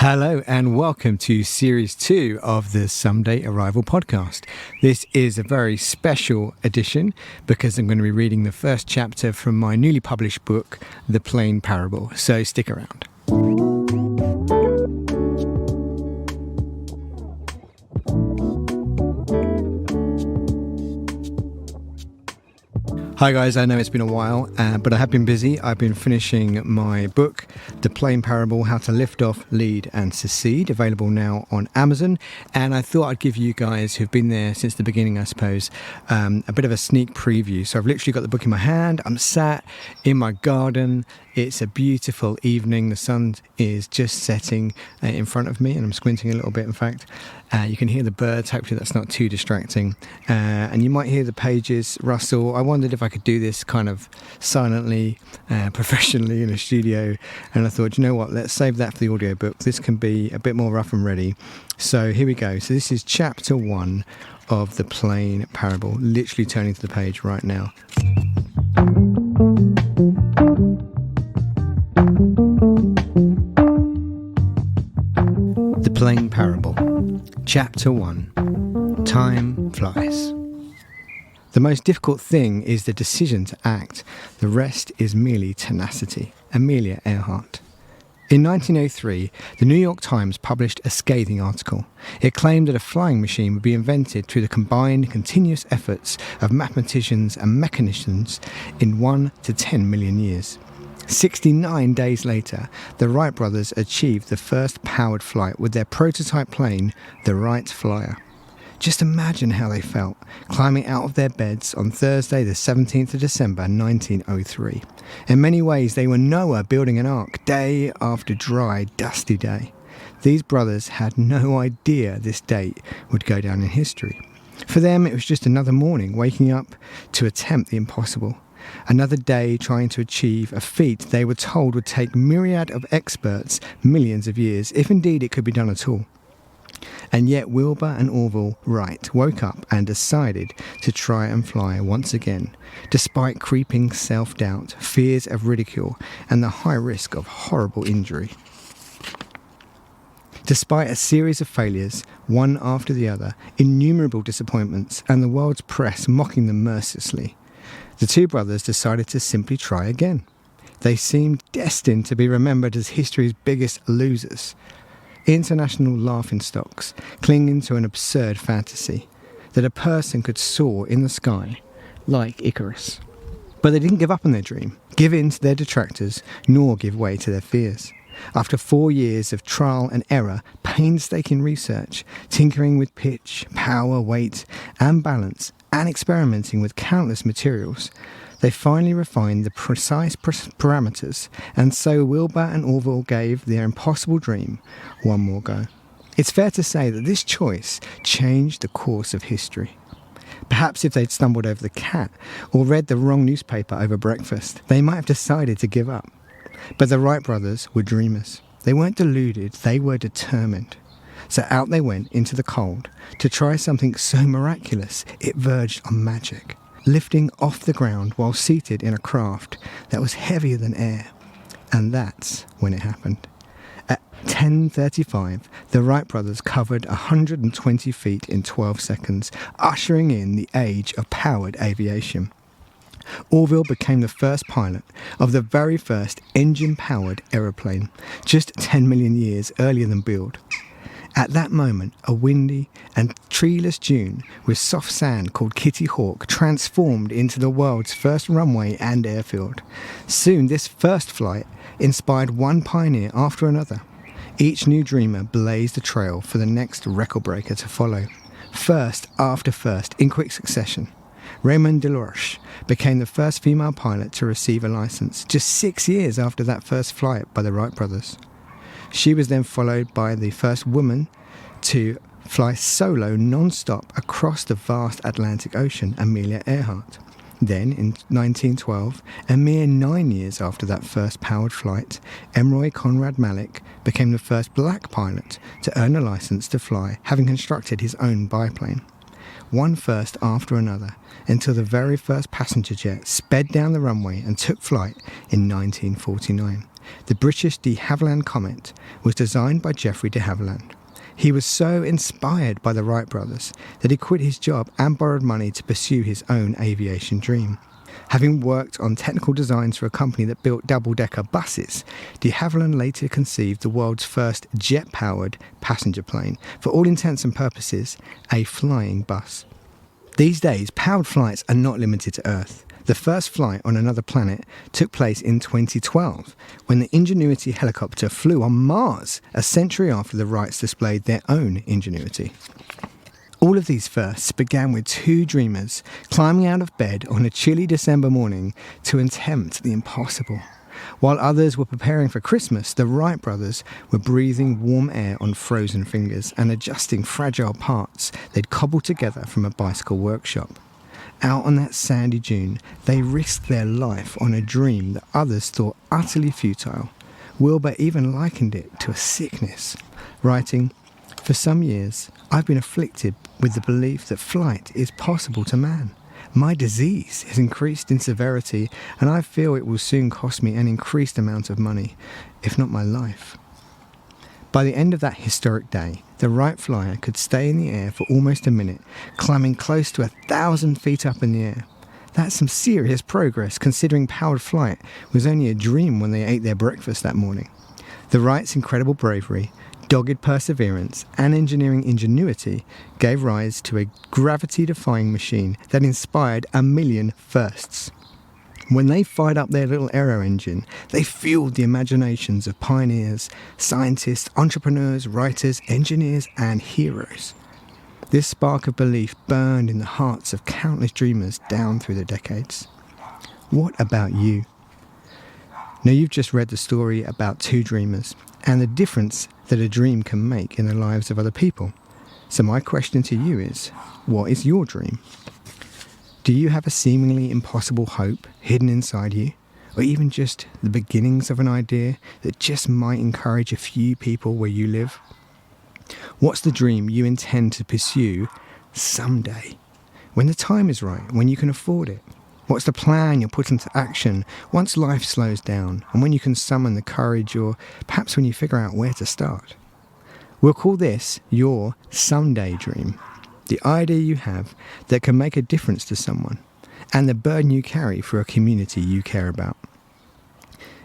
Hello and welcome to Series 2 of the Someday Arrival podcast. This is a very special edition because I'm going to be reading the first chapter from my newly published book, The Plane Parable, so stick around. Hi guys, I know it's been a while, but I have been busy. I've been finishing my book, The Plane Parable, How to Lift Off, Lead and Secede, available now on Amazon. And I thought I'd give you guys who've been there since the beginning, I suppose, a bit of a sneak preview. So I've literally got the book in my hand. I'm sat in my garden. It's a beautiful evening. The sun is just setting in front of me and I'm squinting a little bit, in fact. You can hear the birds. Hopefully that's not too distracting. And you might hear the pages rustle. I wondered if I could do this kind of silently, professionally in a studio. And I thought, you know what, let's save that for the audiobook. This can be a bit more rough and ready. So here we go. So this is chapter 1 of The Plane Parable. Literally turning to the page right now. The Plane Parable, Chapter 1, Time Flies. The most difficult thing is the decision to act. The rest is merely tenacity. Amelia Earhart. In 1903, the New York Times published a scathing article. It claimed that a flying machine would be invented through the combined continuous efforts of mathematicians and mechanicians in 1 to 10 million years. 69 days later, the Wright brothers achieved the first powered flight with their prototype plane, the Wright Flyer. Just imagine how they felt, climbing out of their beds on Thursday the 17th of December 1903. In many ways, they were Noah building an ark, day after dry, dusty day. These brothers had no idea this date would go down in history. For them, it was just another morning, waking up to attempt the impossible. Another day trying to achieve a feat they were told would take myriad of experts millions of years, if indeed it could be done at all. And yet Wilbur and Orville Wright woke up and decided to try and fly once again, despite creeping self-doubt, fears of ridicule, and the high risk of horrible injury. Despite a series of failures, one after the other, innumerable disappointments, and the world's press mocking them mercilessly, the two brothers decided to simply try again. They seemed destined to be remembered as history's biggest losers. International laughingstocks, clinging to an absurd fantasy that a person could soar in the sky like Icarus. But they didn't give up on their dream, give in to their detractors, nor give way to their fears. After 4 years of trial and error, painstaking research, tinkering with pitch, power, weight, and balance, and experimenting with countless materials, they finally refined the precise parameters, and so Wilbur and Orville gave their impossible dream one more go. It's fair to say that this choice changed the course of history. Perhaps if they'd stumbled over the cat or read the wrong newspaper over breakfast, they might have decided to give up. But the Wright brothers were dreamers. They weren't deluded, they were determined. So out they went into the cold to try something so miraculous it verged on magic, lifting off the ground while seated in a craft that was heavier than air. And that's when it happened. At 10:35, the Wright brothers covered 120 feet in 12 seconds, ushering in the age of powered aviation. Orville became the first pilot of the very first engine-powered aeroplane, just 10 million years earlier than Build. At that moment, a windy and treeless dune with soft sand called Kitty Hawk transformed into the world's first runway and airfield. Soon, this first flight inspired one pioneer after another. Each new dreamer blazed a trail for the next record breaker to follow. First after first, in quick succession. Raymond Delorche became the first female pilot to receive a license, just 6 years after that first flight by the Wright brothers. She was then followed by the first woman to fly solo non-stop across the vast Atlantic Ocean, Amelia Earhart. Then, in 1912, a mere 9 years after that first powered flight, Emroy Conrad Malik became the first black pilot to earn a license to fly, having constructed his own biplane. One first after another, until the very first passenger jet sped down the runway and took flight in 1949. The British de Havilland Comet was designed by Geoffrey de Havilland. He was so inspired by the Wright brothers that he quit his job and borrowed money to pursue his own aviation dream. Having worked on technical designs for a company that built double-decker buses, de Havilland later conceived the world's first jet-powered passenger plane, for all intents and purposes, a flying bus. These days, powered flights are not limited to Earth. The first flight on another planet took place in 2012, when the Ingenuity helicopter flew on Mars, a century after the Wrights displayed their own ingenuity. All of these firsts began with two dreamers climbing out of bed on a chilly December morning to attempt the impossible. While others were preparing for Christmas, the Wright brothers were breathing warm air on frozen fingers and adjusting fragile parts they'd cobbled together from a bicycle workshop. Out on that sandy dune, they risked their life on a dream that others thought utterly futile. Wilbur even likened it to a sickness, writing, "For some years, I've been afflicted with the belief that flight is possible to man. My disease has increased in severity, and I feel it will soon cost me an increased amount of money, if not my life." By the end of that historic day, the Wright Flyer could stay in the air for almost a minute, climbing close to 1,000 feet up in the air. That's some serious progress, considering powered flight was only a dream when they ate their breakfast that morning. The Wrights' incredible bravery, dogged perseverance, and engineering ingenuity gave rise to a gravity-defying machine that inspired a million firsts. When they fired up their little aero engine, they fueled the imaginations of pioneers, scientists, entrepreneurs, writers, engineers, and heroes. This spark of belief burned in the hearts of countless dreamers down through the decades. What about you? Now, you've just read the story about two dreamers and the difference that a dream can make in the lives of other people. So my question to you is, what is your dream? Do you have a seemingly impossible hope hidden inside you, or even just the beginnings of an idea that just might encourage a few people where you live? What's the dream you intend to pursue someday, when the time is right, when you can afford it? What's the plan you'll put into action once life slows down, and when you can summon the courage, or perhaps when you figure out where to start? We'll call this your someday dream. The idea you have that can make a difference to someone, and the burden you carry for a community you care about.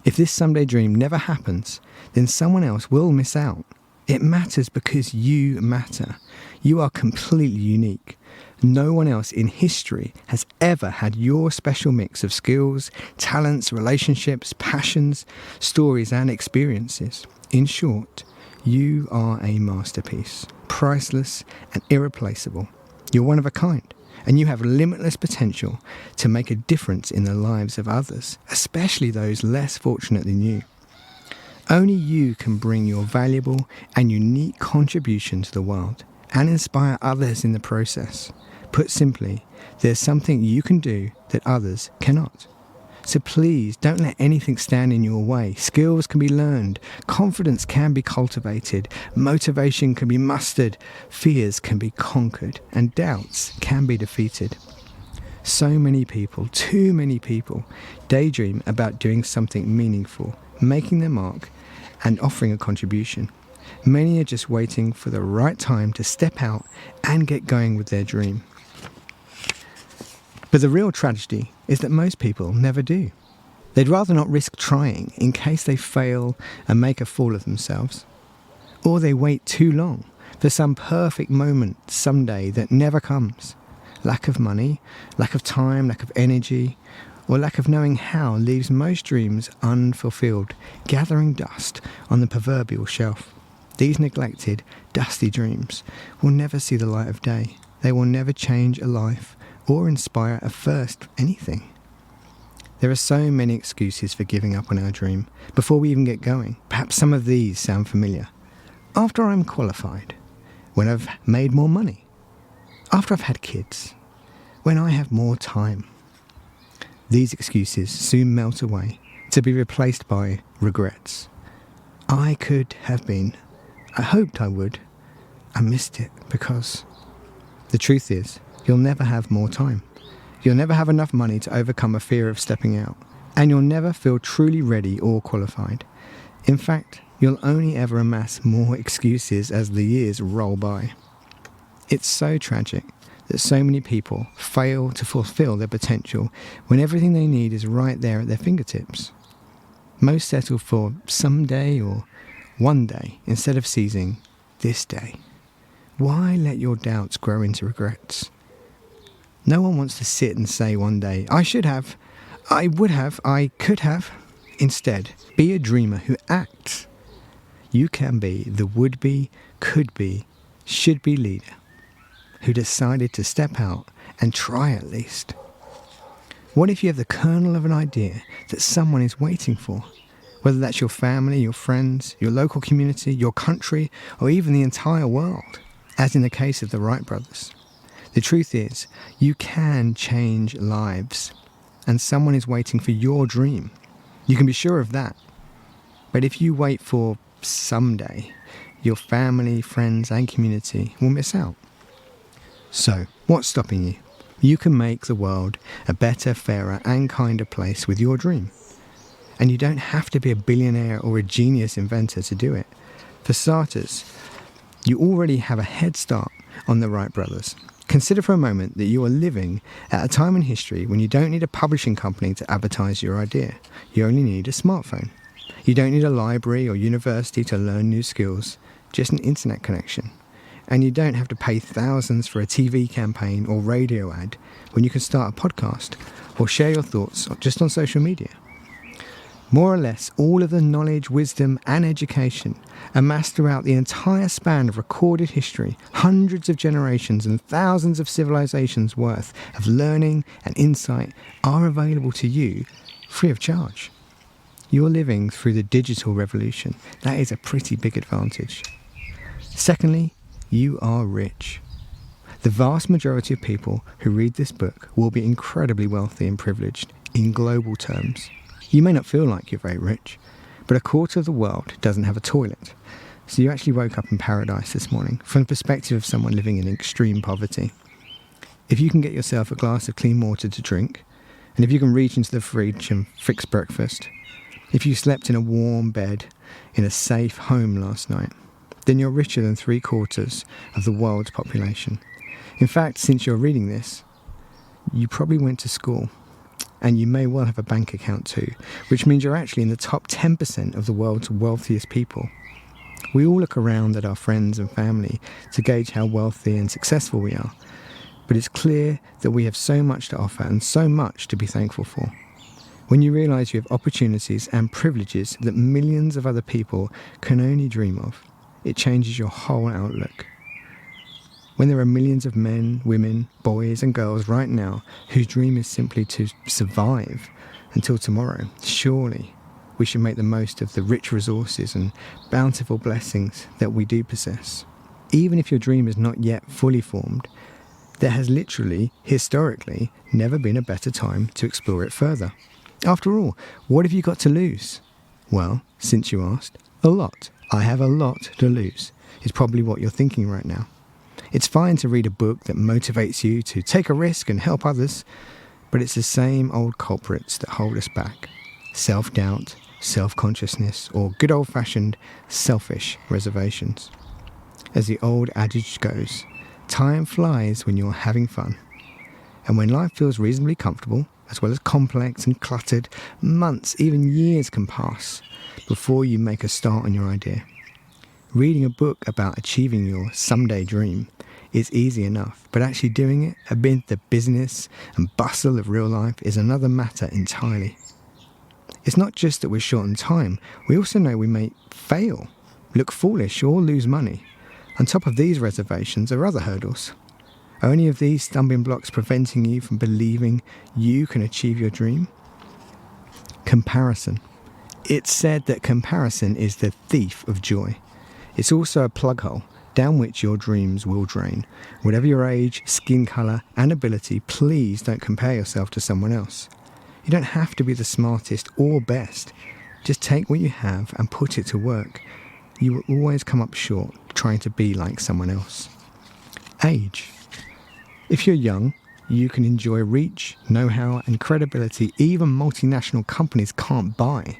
If this someday dream never happens, then someone else will miss out. It matters because you matter. You are completely unique. No one else in history has ever had your special mix of skills, talents, relationships, passions, stories, and experiences. In short, you are a masterpiece, priceless and irreplaceable. You're one of a kind, and you have limitless potential to make a difference in the lives of others, especially those less fortunate than you. Only you can bring your valuable and unique contribution to the world and inspire others in the process. Put simply, there's something you can do that others cannot. So please don't let anything stand in your way. Skills can be learned, confidence can be cultivated, motivation can be mustered, fears can be conquered, and doubts can be defeated. So many people, too many people, daydream about doing something meaningful, making their mark, and offering a contribution. Many are just waiting for the right time to step out and get going with their dream. But the real tragedy is that most people never do. They'd rather not risk trying in case they fail and make a fool of themselves. Or they wait too long for some perfect moment someday that never comes. Lack of money, lack of time, lack of energy, or lack of knowing how leaves most dreams unfulfilled, gathering dust on the proverbial shelf. These neglected, dusty dreams will never see the light of day. They will never change a life or inspire a first anything. There are so many excuses for giving up on our dream before we even get going. Perhaps some of these sound familiar. After I'm qualified, when I've made more money, after I've had kids, when I have more time. These excuses soon melt away to be replaced by regrets. I could have been. I hoped I would. I missed it because... The truth is, you'll never have more time. You'll never have enough money to overcome a fear of stepping out. and you'll never feel truly ready or qualified. In fact, you'll only ever amass more excuses as the years roll by. It's so tragic that so many people fail to fulfill their potential when everything they need is right there at their fingertips. Most settle for someday or one day instead of seizing this day. Why let your doubts grow into regrets? No one wants to sit and say one day, I should have, I would have, I could have. Instead, be a dreamer who acts. You can be the would-be, could-be, should-be leader who decided to step out and try at least. What if you have the kernel of an idea that someone is waiting for? Whether that's your family, your friends, your local community, your country, or even the entire world, as in the case of the Wright brothers. The truth is, you can change lives, and someone is waiting for your dream. You can be sure of that. But if you wait for someday, your family, friends, and community will miss out. So, what's stopping you? You can make the world a better, fairer, and kinder place with your dream. And you don't have to be a billionaire or a genius inventor to do it. For starters, you already have a head start on the Wright brothers. Consider for a moment that you are living at a time in history when you don't need a publishing company to advertise your idea. You only need a smartphone. You don't need a library or university to learn new skills, just an internet connection. And you don't have to pay thousands for a TV campaign or radio ad when you can start a podcast or share your thoughts just on social media. More or less, all of the knowledge, wisdom, and education amassed throughout the entire span of recorded history, hundreds of generations and thousands of civilizations worth of learning and insight are available to you free of charge. You're living through the digital revolution. That is a pretty big advantage. Secondly, you are rich. The vast majority of people who read this book will be incredibly wealthy and privileged in global terms. You may not feel like you're very rich, but a quarter of the world doesn't have a toilet. So you actually woke up in paradise this morning from the perspective of someone living in extreme poverty. If you can get yourself a glass of clean water to drink, and if you can reach into the fridge and fix breakfast, if you slept in a warm bed in a safe home last night, then you're richer than 3/4 of the world's population. In fact, since you're reading this, you probably went to school, and you may well have a bank account too, which means you're actually in the top 10% of the world's wealthiest people. We all look around at our friends and family to gauge how wealthy and successful we are, but it's clear that we have so much to offer and so much to be thankful for. When you realise you have opportunities and privileges that millions of other people can only dream of, it changes your whole outlook. When there are millions of men, women, boys and girls right now whose dream is simply to survive until tomorrow, surely we should make the most of the rich resources and bountiful blessings that we do possess. Even if your dream is not yet fully formed, there has literally, historically, never been a better time to explore it further. After all, what have you got to lose? Well, since you asked, a lot. I have a lot to lose, is probably what you're thinking right now. It's fine to read a book that motivates you to take a risk and help others, but it's the same old culprits that hold us back. Self-doubt, self-consciousness, or good old-fashioned selfish reservations. As the old adage goes, time flies when you're having fun. And when life feels reasonably comfortable, as well as complex and cluttered, months, even years can pass before you make a start on your idea. Reading a book about achieving your someday dream is easy enough, but actually doing it amid the business and bustle of real life is another matter entirely. It's not just that we're short on time, we also know we may fail, look foolish or lose money. On top of these reservations are other hurdles. Are any of these stumbling blocks preventing you from believing you can achieve your dream? Comparison. It's said that comparison is the thief of joy. It's also a plug hole down which your dreams will drain. Whatever your age, skin colour and ability, please don't compare yourself to someone else. You don't have to be the smartest or best. Just take what you have and put it to work. You will always come up short trying to be like someone else. Age. If you're young, you can enjoy reach, know-how and credibility even multinational companies can't buy.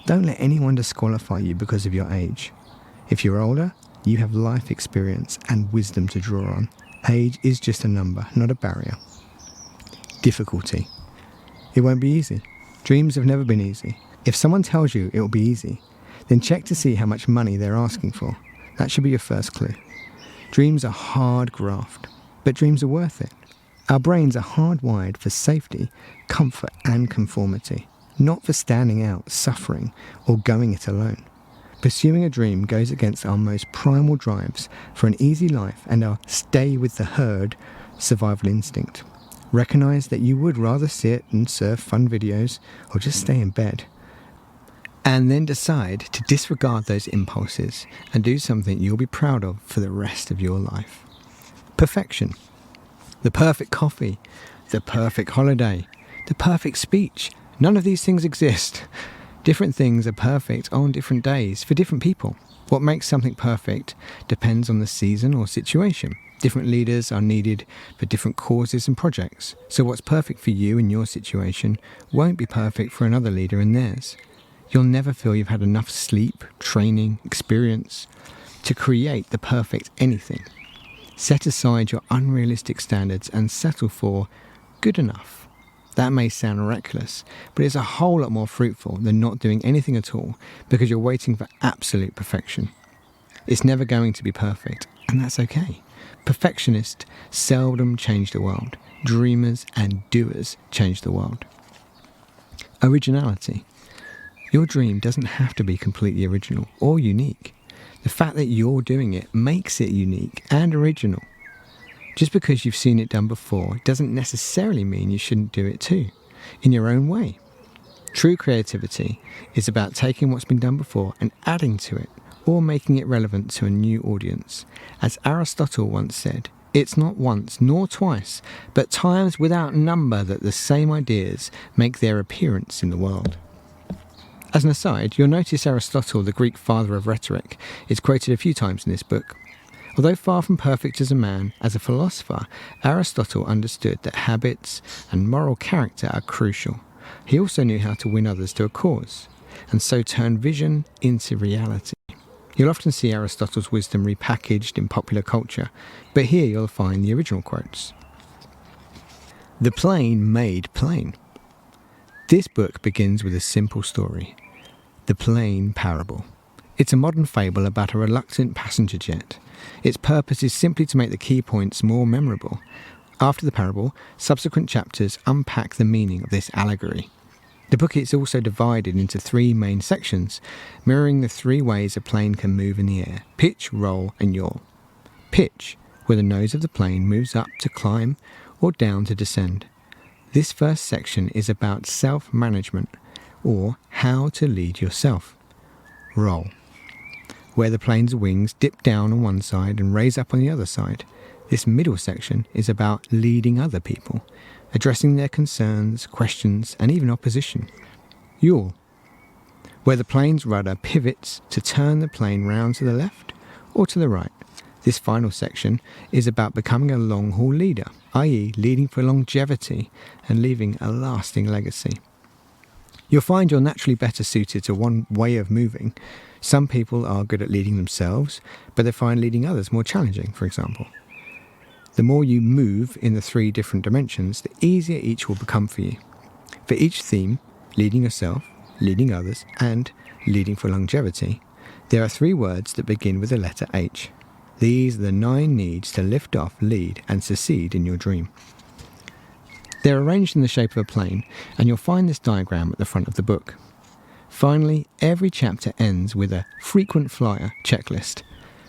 Don't let anyone disqualify you because of your age. If you're older, you have life experience and wisdom to draw on. Age is just a number, not a barrier. Difficulty. It won't be easy. Dreams have never been easy. If someone tells you it will be easy, then check to see how much money they're asking for. That should be your first clue. Dreams are hard graft, but dreams are worth it. Our brains are hardwired for safety, comfort and conformity, not for standing out, suffering, or going it alone. Pursuing a dream goes against our most primal drives for an easy life and our stay with the herd survival instinct. Recognise that you would rather sit and surf fun videos or just stay in bed. And then decide to disregard those impulses and do something you'll be proud of for the rest of your life. Perfection. The perfect coffee, the perfect holiday, the perfect speech. None of these things exist. Different things are perfect on different days for different people. What makes something perfect depends on the season or situation. Different leaders are needed for different causes and projects. So what's perfect for you in your situation won't be perfect for another leader in theirs. You'll never feel you've had enough sleep, training, experience to create the perfect anything. Set aside your unrealistic standards and settle for good enough. That may sound reckless, but it's a whole lot more fruitful than not doing anything at all because you're waiting for absolute perfection. It's never going to be perfect, and that's okay. Perfectionists seldom change the world. Dreamers and doers change the world. Originality. Your dream doesn't have to be completely original or unique. The fact that you're doing it makes it unique and original. Just because you've seen it done before doesn't necessarily mean you shouldn't do it too, in your own way. True creativity is about taking what's been done before and adding to it, or making it relevant to a new audience. As Aristotle once said, it's not once nor twice, but times without number that the same ideas make their appearance in the world. As an aside, you'll notice Aristotle, the Greek father of rhetoric, is quoted a few times in this book. Although far from perfect as a man, as a philosopher, Aristotle understood that habits and moral character are crucial. He also knew how to win others to a cause, and so turn vision into reality. You'll often see Aristotle's wisdom repackaged in popular culture, but here you'll find the original quotes. The plane made plain. This book begins with a simple story, the plane parable. It's a modern fable about a reluctant passenger jet. Its purpose is simply to make the key points more memorable. After the parable, subsequent chapters unpack the meaning of this allegory. The book is also divided into 3 main sections, mirroring the 3 ways a plane can move in the air: pitch, roll, and yaw. Pitch, where the nose of the plane moves up to climb or down to descend. This first section is about self-management, or how to lead yourself. Roll, where the plane's wings dip down on one side and raise up on the other side. This middle section is about leading other people, addressing their concerns, questions, and even opposition. Yaw, where the plane's rudder pivots to turn the plane round to the left or to the right. This final section is about becoming a long-haul leader, i.e. leading for longevity and leaving a lasting legacy. You'll find you're naturally better suited to one way of moving. Some people are good at leading themselves, but they find leading others more challenging, for example. The more you move in the 3 different dimensions, the easier each will become for you. For each theme, leading yourself, leading others, and leading for longevity, there are 3 words that begin with the letter H. These are the 9 needs to lift off, lead, and secede in your dream. They're arranged in the shape of a plane, and you'll find this diagram at the front of the book. Finally, every chapter ends with a frequent flyer checklist,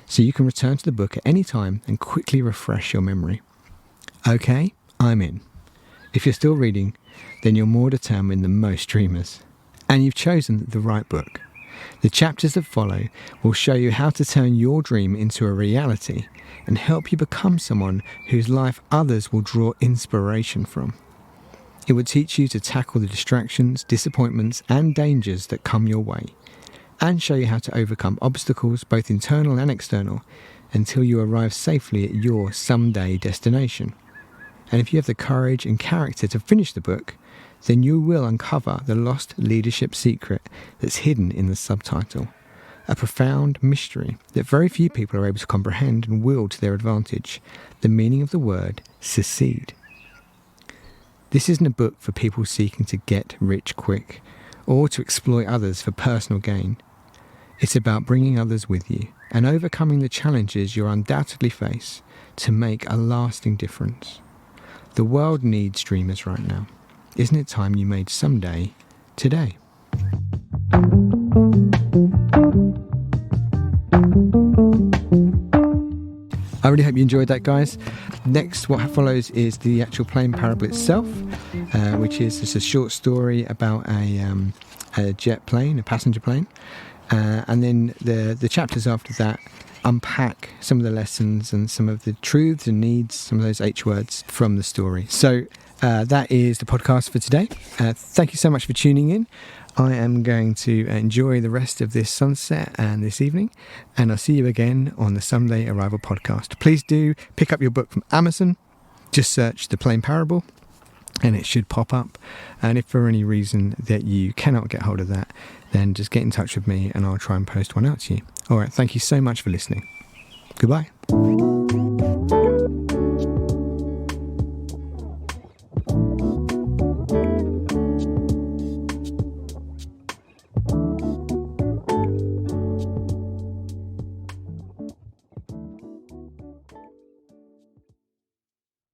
so you can return to the book at any time and quickly refresh your memory. Okay, I'm in. If you're still reading, then you're more determined than most dreamers. And you've chosen the right book. The chapters that follow will show you how to turn your dream into a reality and help you become someone whose life others will draw inspiration from. It will teach you to tackle the distractions, disappointments, and dangers that come your way, and show you how to overcome obstacles, both internal and external, until you arrive safely at your someday destination. And if you have the courage and character to finish the book, then you will uncover the lost leadership secret that's hidden in the subtitle. A profound mystery that very few people are able to comprehend and wield to their advantage. The meaning of the word secede. This isn't a book for people seeking to get rich quick or to exploit others for personal gain. It's about bringing others with you and overcoming the challenges you'll undoubtedly face to make a lasting difference. The world needs dreamers right now. Isn't it time you made someday today? I really hope you enjoyed that, guys. Next, what follows is the actual plane parable itself, which is just a short story about a jet plane, a passenger plane. And then the chapters after that unpack some of the lessons and some of the truths and needs, some of those H words from the story. So that is the podcast for today. Thank you so much for tuning in. I am going to enjoy the rest of this sunset and this evening, and I'll see you again on the Sunday Arrival podcast. Please do pick up your book from Amazon. Just search The Plane Parable and it should pop up. And if for any reason that you cannot get hold of that, then just get in touch with me and I'll try and post one out to you. All right, thank you so much for listening. Goodbye.